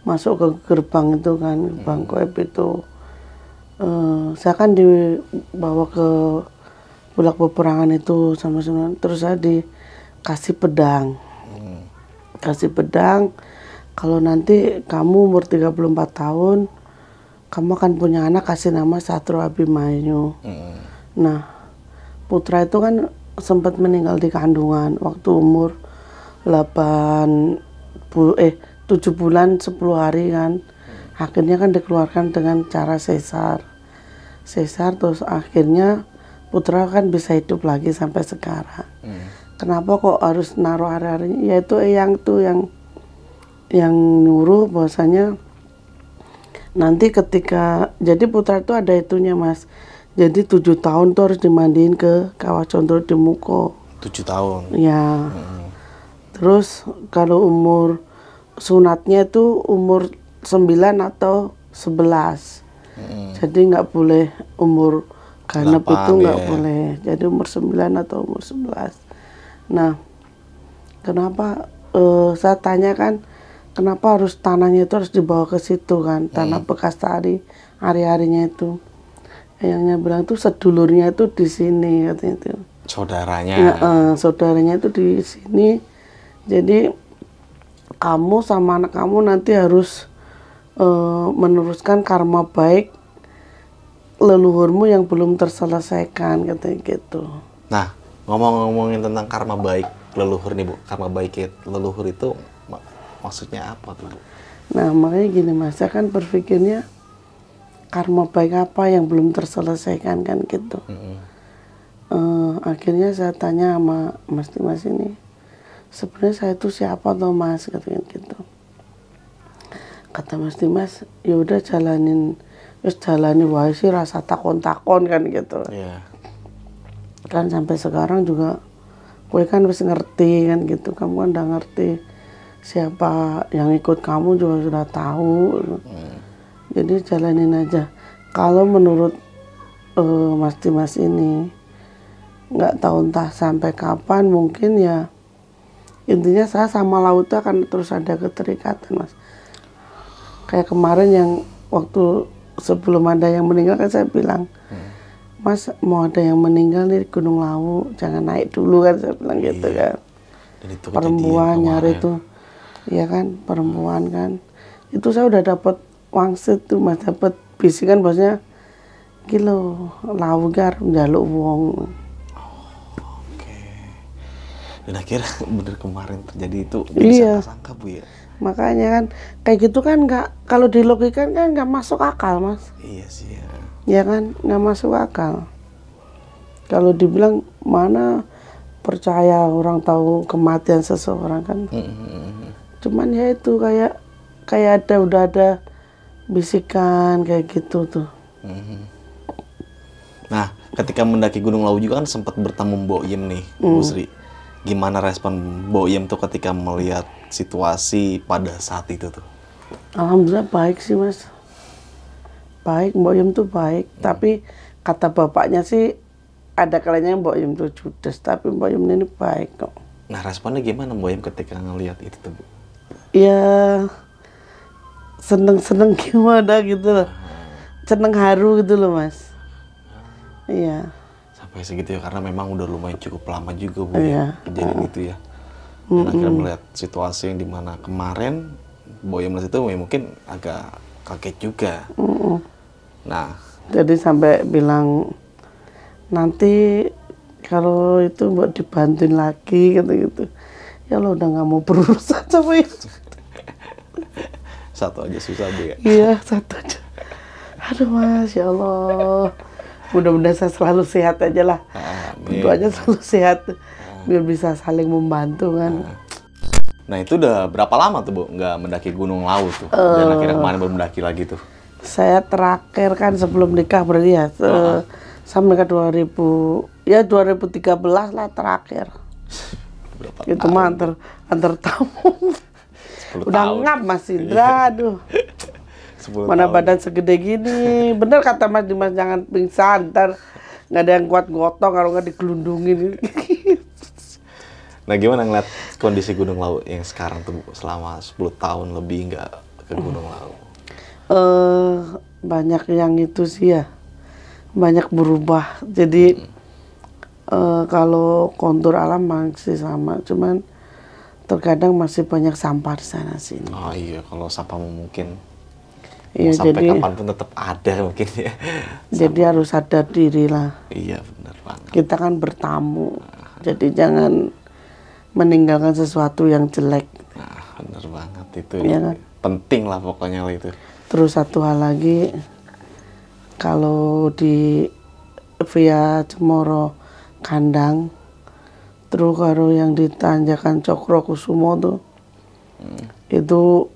masuk ke gerbang itu kan, gerbang Koib itu. Saya kan dibawa ke bulak peperangan itu sama terus saya dikasih pedang. Kasih pedang, kalau nanti kamu umur 34 tahun, kamu akan punya anak, kasih nama Satro Abimanyu. Nah, putra itu kan sempat meninggal di kandungan waktu umur 7 bulan 10 hari kan. Akhirnya kan dikeluarkan dengan cara sesar. Sesar terus akhirnya putra kan bisa hidup lagi sampai sekarang. Kenapa kok harus naruh hari-harinya? Yaitu yang nyuruh bahwasanya nanti ketika jadi putra itu ada itunya Mas. Jadi 7 tahun tuh harus dimandiin ke Kawah Condro di Muko. 7 tahun. Ya. Terus kalau umur sunatnya itu umur 9 atau 11. Jadi nggak boleh umur ganep 8, itu nggak ya. boleh. Jadi umur 9 atau umur 11. Nah, kenapa saya tanya kan kenapa harus tanahnya itu harus dibawa ke situ kan, tanah bekas tadi hari-harinya itu. Eyangnya bilang tuh sedulurnya itu di sini katanya itu. Saudaranya. Ya, saudaranya itu di sini. Jadi kamu sama anak kamu nanti harus meneruskan karma baik leluhurmu yang belum terselesaikan katanya gitu. Nah, ngomongin tentang karma baik leluhur nih Bu. Karma baik leluhur itu maksudnya apa tuh Bu? Nah makanya gini Mas, saya kan berpikirnya karma baik apa yang belum terselesaikan kan gitu. Akhirnya saya tanya sama Mas Dimas ini, sebenarnya saya itu siapa toh Mas katanya gitu. Kata Mas Dimas, ya udah jalani wae sih rasa takon-takon kan gitu. Iya. Kan sampai sekarang juga kue kan wis ngerti kan gitu, kamu kan udah ngerti siapa yang ikut kamu juga sudah tahu. Jadi jalanin aja. Kalau menurut Mas Dimas ini nggak tahu entah sampai kapan, mungkin ya intinya saya sama laut akan terus ada keterikatan Mas. Kayak kemarin yang waktu sebelum ada yang meninggal kan saya bilang, Mas mau ada yang meninggal di Gunung Lawu, jangan naik dulu kan saya bilang gitu kan. Dan itu Perempuan kejadian nyari kemarin. tuh, iya kan perempuan kan. Itu saya udah dapat wangsit tuh Mas, dapat bisikan bosnya, kilo Lawu gar njaluk wong. Oke. Dan akhirnya bener kemarin terjadi itu. Iya. Sangka-sangka Bu ya. Makanya kan kayak gitu kan nggak, kalau dilogikan kan nggak masuk akal Mas. Iya sih ya. Ya kan nggak masuk akal. Kalau dibilang mana percaya orang tahu kematian seseorang kan. Cuman ya itu kayak udah ada bisikan kayak gitu tuh. Nah, ketika mendaki Gunung Lawu juga kan sempat bertemu Mbok Yem nih, Bu Sri. Gimana respon Mbok Yem tuh ketika melihat situasi pada saat itu tuh? Alhamdulillah baik sih Mas. Baik, Mbok Yem tuh baik. Tapi kata bapaknya sih ada kalanya Mbok Yem tuh judes, tapi Mbok Yem ini baik kok. Nah, responnya gimana Mbok Yem ketika ngelihat itu tuh Bu? Ya seneng-seneng gimana gitu loh. Seneng haru gitu loh Mas. Iya. Sampai segitu ya, karena memang udah lumayan cukup lama juga Bu Iya. ya, kejadian itu ya. Dan akhirnya melihat situasi yang dimana kemarin Mbok Yem melihat itu ya mungkin agak kaget juga. Nah, Jadi sampai bilang nanti kalau itu buat dibantuin lagi gitu-gitu. Ya lo udah nggak mau berurusan sama itu. satu aja susah Bu ya. Iya satu aja. Aduh Mas, ya Allah. Mudah-mudahan saya selalu sehat aja lah. Amin. Berdoanya selalu sehat. Biar bisa saling membantu kan. Nah, itu udah berapa lama tuh Bu nggak mendaki Gunung Lawu tuh? Dan akhirnya kemarin baru mendaki lagi tuh. Saya terakhir kan sebelum nikah berarti ya. Sampai ke 2013 lah terakhir. Berapa Itu mah antar tamu. 10 Udah tahun. ngap Mas Indra, aduh. 10 Mana tahun. badan segede gini. Bener kata Mas Dimas, jangan pingsan, ntar nggak ada yang kuat gotong kalau nggak digelundungin. Nah, gimana ngeliat kondisi Gunung Lawu yang sekarang tuh Bu, selama 10 tahun lebih nggak ke Gunung Lawu? Banyak yang itu sih ya, banyak berubah. Jadi kalau kontur alam masih sama, cuman terkadang masih banyak sampah di sana sini. Oh iya, kalau sampahmu mungkin Iya, mau sampai jadi kapanpun tetap ada mungkin ya. jadi harus sadar diri lah. Iya, benar banget. Kita kan bertamu, jadi jangan meninggalkan sesuatu yang jelek. Nah, bener banget itu. Iya kan? Penting lah pokoknya lah itu. Terus satu hal lagi, kalau di via Cemoro Kandang, terus kalau yang di Tanjakan Cokro Kusumo tuh, itu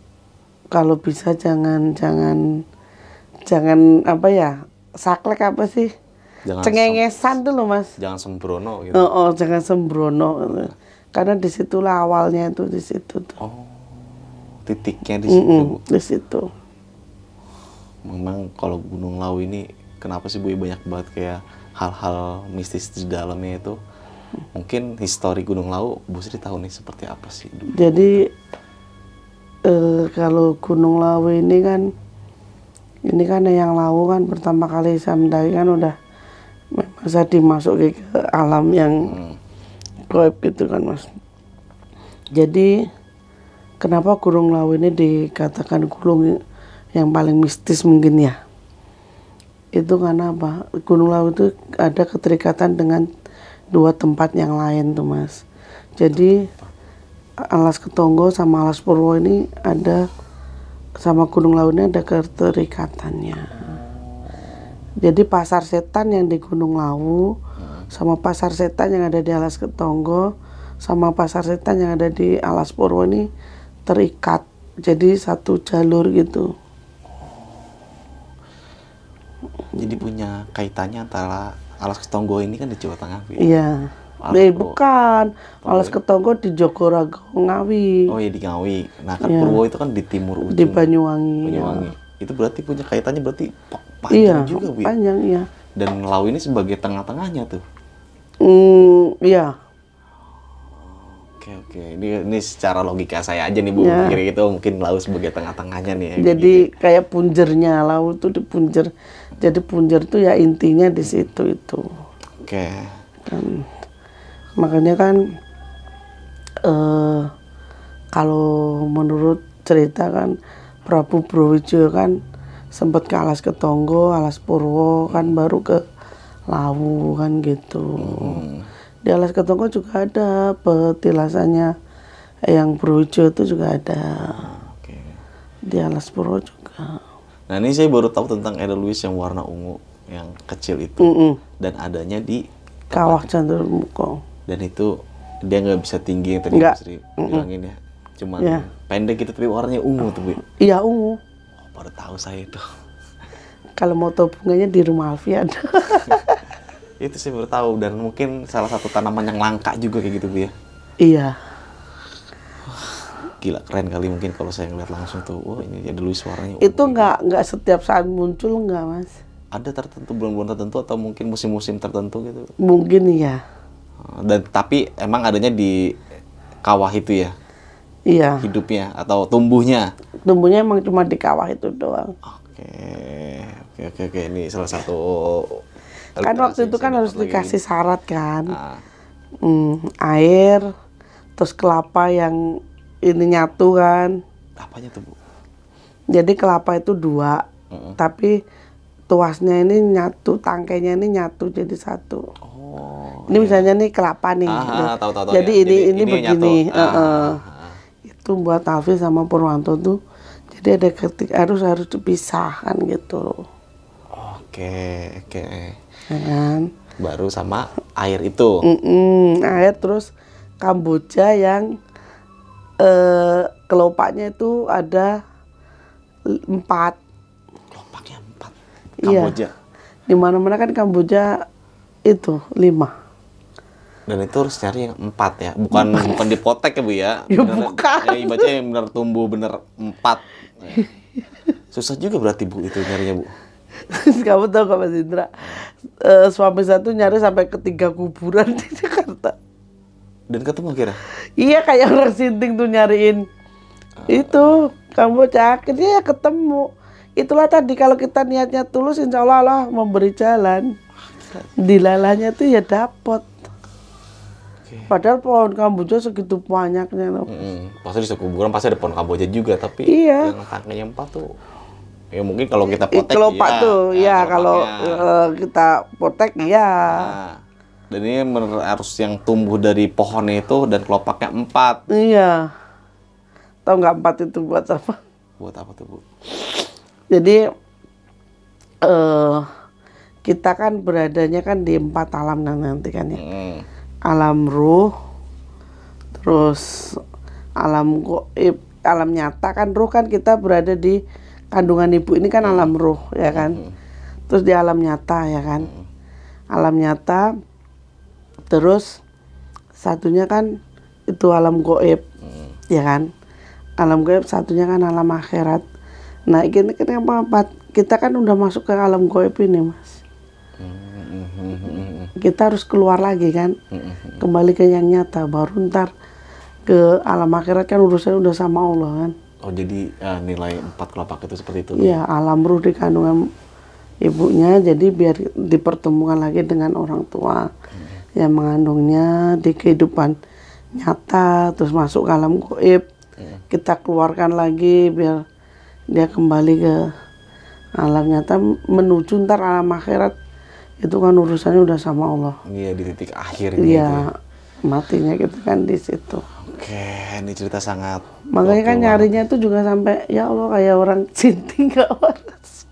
kalau bisa jangan apa ya, saklek apa sih? Jangan Cengengesan tuh loh Mas. jangan sembrono gitu. Jangan sembrono. Karena disitulah awalnya itu di situ tuh. Oh, titiknya di situ, Bu. Di situ. Memang kalau Gunung Lawu ini kenapa sih Bu banyak banget kayak hal-hal mistis di dalamnya itu? Mungkin histori Gunung Lawu Bu Sri tahu nih seperti apa sih dulu? Jadi kalau Gunung Lawu ini kan yang Lawu kan pertama kali saya mendaki kan udah memang saya dimasuki ke alam yang gaib gitu kan Mas. Jadi kenapa Gunung Lawu ini dikatakan gunung yang paling mistis mungkin ya? Itu karena apa? Gunung Lawu itu ada keterikatan dengan dua tempat yang lain tuh Mas. Jadi Alas Ketonggo sama Alas Purwo ini ada, sama Gunung Lawu ini ada keterikatannya. Jadi pasar setan yang di Gunung Lawu sama pasar setan yang ada di Alas Ketonggo sama pasar setan yang ada di Alas Purwo ini terikat. Jadi satu jalur gitu. Jadi punya kaitannya antara Alas Ketonggo ini kan di Jawa Tengah, Bu. Iya. Bukan. Alas Ketonggo di Jogorago Ngawi. Oh iya di Ngawi. Nah kan Iya. Purwo itu kan di timur ujung. Di Banyuwangi. Banyuwangi. Itu berarti punya kaitannya berarti Iya, panjang juga, Bu. panjang iya. Dan Lawu ini sebagai tengah-tengahnya tuh. Iya. Oke. Ini secara logika saya aja nih Bu. Ya. Kira gitu mungkin Lawu sebagai tengah-tengahnya nih. Ya, Jadi kayak punjernya Lawu tuh di punjer. Jadi punjer tuh ya intinya di situ itu. Oke. Kan. Makanya kan kalau menurut cerita kan Prabu Browijaya kan sempat ke Alas Ketonggo, Alas Purwo kan baru ke Lawu kan gitu. Di Alas Ketonggo juga ada petilasannya yang Browijaya itu juga ada. Oke. Di Alas Purwo juga. Nah ini saya baru tahu tentang Edelweiss yang warna ungu yang kecil itu dan adanya di Kawah Candurmuko. dan itu dia nggak bisa tinggi yang tadi Nggak. Bu Sri bilangin ya, cuman Ya. pendek gitu tapi warnanya ungu tuh Bu. Iya ungu. Oh, baru tahu saya itu. Kalau mau tahu bunganya di rumah Alfi ada. Itu saya baru tahu dan mungkin salah satu tanaman yang langka juga kayak gitu Bu ya. Iya. Gila keren kali mungkin kalau saya ngeliat langsung tuh, wah ini Edelweiss warnanya ungu. Itu nggak setiap saat muncul nggak Mas? Ada tertentu bulan-bulan tertentu atau mungkin musim-musim tertentu gitu. Mungkin ya. Dan tapi emang adanya di kawah itu ya Iya. hidupnya atau tumbuhnya. Tumbuhnya emang cuma di kawah itu doang. Oke. Ini salah satu. Kan waktu itu kan harus dapat lagi. dikasih syarat kan. Ah, Air, terus kelapa yang ini nyatu kan. apanya tuh Bu? Jadi kelapa itu dua, tapi tuasnya ini nyatu, tangkainya ini nyatu jadi satu. Oh. Ini misalnya nih kelapa nih. Tahu. Jadi Ya. ini begini. nyatu. Itu buat Alfi sama Purwanto tuh. Jadi ada harus dipisahkan gitu loh. Oke. Ya kan? Baru sama air itu. Air terus Kamboja yang kelopaknya itu ada 4. Kelompaknya 4. Iya. Kamboja. Di mana-mana kan Kamboja itu 5. Dan itu harus nyari yang 4 ya, bukan dipotek ya Bu ya? Ya, Beneran- bukan. Ya ibaratnya yang benar tumbuh bener 4. Susah juga berarti Bu itu nyarinya Bu. Kamu tahu gak Mas Indra? Suami satu nyari sampai ke 3 kuburan di Jakarta. Dan ketemu akhirnya. Iya kayak orang sinting tuh nyariin itu Kamboja, akhirnya ya ketemu. Itulah tadi kalau kita niatnya tulus insya Allah Allah memberi jalan. Dilalahnya tuh ya dapet. Padahal pohon Kamboja segitu banyaknya loh. Pasti di sekuburan pasti ada pohon Kamboja juga, tapi Iya. yang tangkainya 4 tuh ya mungkin kalau kita Kelopak potek tuh ya kalau kelopaknya. kita potek ya. Nah, Dan ini harus yang tumbuh dari pohonnya itu dan kelopaknya 4. Iya. Tahu nggak 4 itu buat apa? Buat apa tuh, Bu? Jadi kita kan beradanya kan di 4 alam nanti kan ya. Alam ruh, terus alam gaib, alam nyata kan ruh kan kita berada di kandungan ibu ini kan alam ruh ya kan. Terus di alam nyata ya kan. Alam nyata, terus satunya kan itu alam gaib ya kan. Alam gaib satunya kan alam akhirat. Nah ini kenapa kita kan udah masuk ke alam gaib ini Mas. Kita harus keluar lagi kan, kembali ke yang nyata, baru ntar ke alam akhirat kan urusannya udah sama Allah kan. Oh jadi nilai 4 kelopak itu seperti itu? Iya, alam ruh di kandungan ibunya, jadi biar dipertemukan lagi dengan orang tua yang mengandungnya di kehidupan nyata, terus masuk ke alam gaib, kita keluarkan lagi biar dia kembali ke alam nyata, menuju ntar alam akhirat itu kan urusannya udah sama Allah. Iya, di titik akhirnya. Iya, ya. matinya kita kan di situ. Oke, ini cerita sangat. Makanya kan nyarinya itu juga sampai ya Allah kayak orang cinti nggak waras.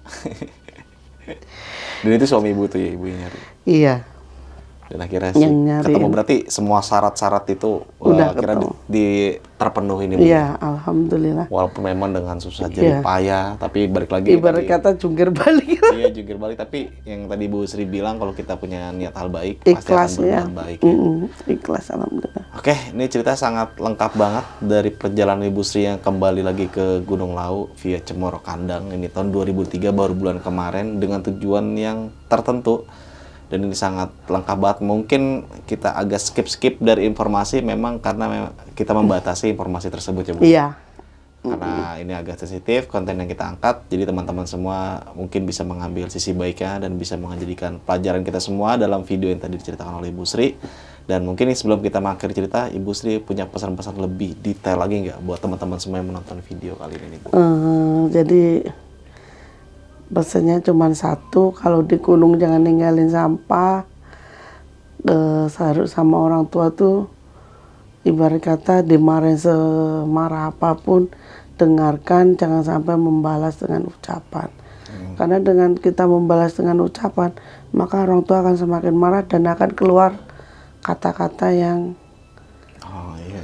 Dan itu suami ibu tuh ya, ibu yang nyari. Iya. Dan akhirnya Yang sih nyariin. ketemu, berarti semua syarat-syarat itu Udah akhirnya terpenuhi nih Bu. Iya, alhamdulillah. Walaupun memang dengan susah jadi Iya. payah, tapi balik lagi Ibarat tadi- kata jungkir balik. Iya, jungkir balik, tapi yang tadi Bu Sri bilang kalau kita punya niat hal baik pasti Ikhlas akan ya. berbuat baik ya. Ikhlas alhamdulillah. Oke, ini cerita sangat lengkap banget dari perjalanan Ibu Sri yang kembali lagi ke Gunung Lau via Cemoro Kandang. Ini tahun 2003 baru bulan kemarin dengan tujuan yang tertentu. Dan ini sangat lengkap banget. Mungkin kita agak skip dari informasi memang karena kita membatasi informasi tersebut ya Bu. Iya. Karena ini agak sensitif konten yang kita angkat, jadi teman-teman semua mungkin bisa mengambil sisi baiknya dan bisa menjadikan pelajaran kita semua dalam video yang tadi diceritakan oleh Ibu Sri. Dan mungkin sebelum kita mengakhiri cerita, Ibu Sri punya pesan-pesan lebih detail lagi nggak buat teman-teman semua yang menonton video kali ini Bu? Jadi pesannya cuma satu, kalau di gunung jangan ninggalin sampah. Harus sama orang tua tuh ibarat kata dimarahin semarah apapun, dengarkan, jangan sampai membalas dengan ucapan. Karena dengan kita membalas dengan ucapan, maka orang tua akan semakin marah dan akan keluar kata-kata yang Oh iya,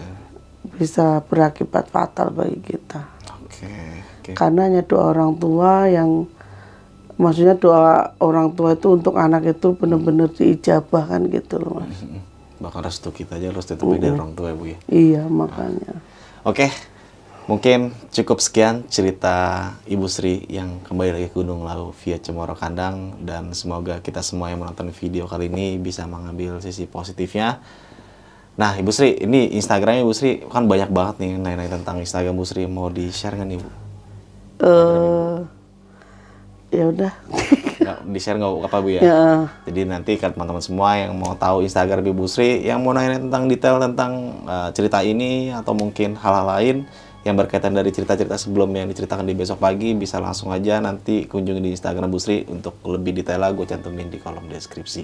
bisa berakibat fatal bagi kita. oke. Karena hanya doa orang tua yang, maksudnya doa orang tua itu untuk anak itu benar-benar diijabahkan gitu loh Mas. Bahkan restu kita aja harus ditutupi dari orang tua ya Bu ya. Iya makanya. Oke, mungkin cukup sekian cerita Ibu Sri yang kembali lagi ke Gunung Lau via Cemoro Kandang, dan semoga kita semua yang menonton video kali ini bisa mengambil sisi positifnya. Nah Ibu Sri, ini Instagramnya Ibu Sri kan banyak banget nih nanya-nanya tentang Instagram Ibu Sri, mau di-share nggak nih Bu? Ya udah. Nggak di-share nggak apa Bu ya? Ya. Jadi nanti kan teman-teman semua yang mau tahu Instagram Ibu Sri, yang mau nanya tentang detail tentang cerita ini atau mungkin hal-hal lain yang berkaitan dari cerita-cerita sebelumnya yang diceritakan di besok pagi, bisa langsung aja nanti kunjungi di Instagram Bu Sri untuk lebih detail, gue cantumin di kolom deskripsi.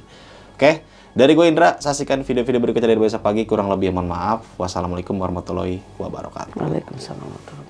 Oke, dari gue Indra, saksikan video-video berikutnya dari besok pagi. Kurang lebih mohon maaf. Wassalamualaikum warahmatullahi wabarakatuh. Waalaikumsalam warahmatullahi wabarakatuh.